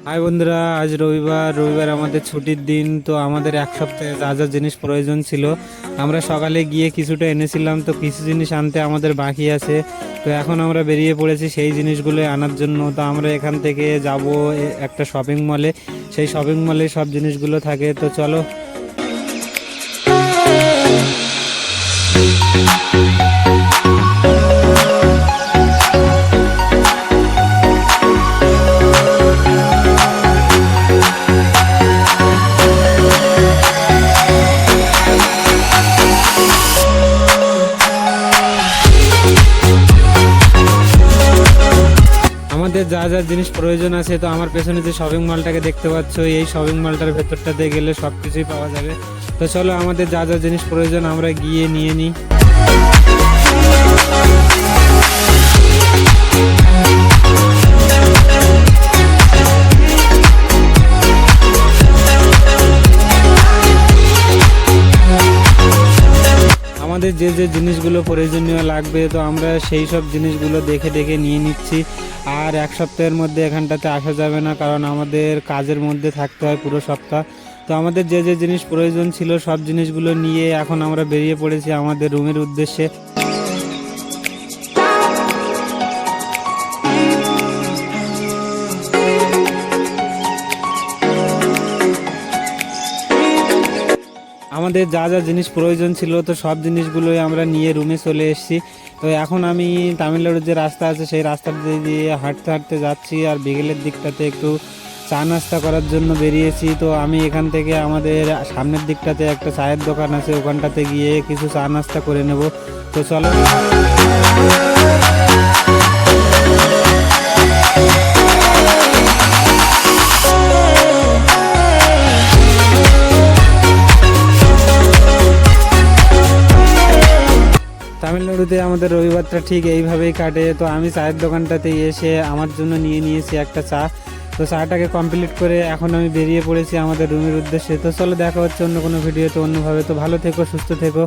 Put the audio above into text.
High বন্ধুরা, আজ রবিবার আমাদের ছুটির দিন। তো আমাদের এক সপ্তাহে যা যা জিনিস প্রয়োজন ছিল আমরা সকালে গিয়ে কিছুটা এনেছিলাম, তো কিছু জিনিস আনতে আমাদের বাকি আছে। তো এখন আমরা বেরিয়ে পড়েছি সেই জিনিসগুলো আনার জন্য। তো আমরা এখান থেকে যাব একটা শপিং মলে, সেই শপিং মলে সব জিনিসগুলো থাকে। তো চলো। আমাদের যা যা জিনিস প্রয়োজন আছে, তো আমার পেছনে যে শপিং মলটাকে দেখতে পাচ্ছ, এই শপিং মলটার ভেতরটাতে গেলে সব কিছুই পাওয়া যাবে। তো চলো, আমাদের যা যা জিনিস প্রয়োজন আমরা গিয়ে নিয়ে নিই। আমাদের যে যে জিনিসগুলো প্রয়োজনীয় লাগবে, তো আমরা সেই সব জিনিসগুলো দেখে দেখে নিয়ে নিচ্ছি। আর এক সপ্তাহের মধ্যে এখানটাতে আসা যাবে না, কারণ আমাদের কাজের মধ্যে থাকতে হয় পুরো সপ্তাহ। তো আমাদের যে যে জিনিস প্রয়োজন ছিল সব জিনিসগুলো নিয়ে এখন আমরা বেরিয়ে পড়েছি আমাদের রুমের উদ্দেশ্যে। আমাদের যা যা জিনিস প্রয়োজন ছিল, তো সব জিনিসগুলোই আমরা নিয়ে রুমে চলে এসেছি। তো এখন আমি তামিলনাড়ুর যে রাস্তা আছে সেই রাস্তা দিয়ে হাঁটতে হাঁটতে যাচ্ছি, আর বিকেলের দিকটাতে একটু চা নাস্তা করার জন্য বেরিয়েছি। তো আমি এখান থেকে আমাদের সামনের দিকটাতে একটা চায়ের দোকান আছে, ওখানটাতে গিয়ে কিছু চা নাস্তা করে নেব। তো চলো। তামিলনাড়ুতে আমাদের রবিবারটা ঠিক এইভাবেই কাটে। তো আমি চায়ের দোকানটাতে এসে আমার জন্য নিয়ে নিয়েছি একটা চা। তো চাটাকে কমপ্লিট করে এখন আমি বেরিয়ে পড়েছি আমাদের রুমের উদ্দেশ্যে। তো চলো, দেখা হচ্ছে অন্য কোনো ভিডিওতে অন্যভাবে। তো ভালো থেকো, সুস্থ থেকো।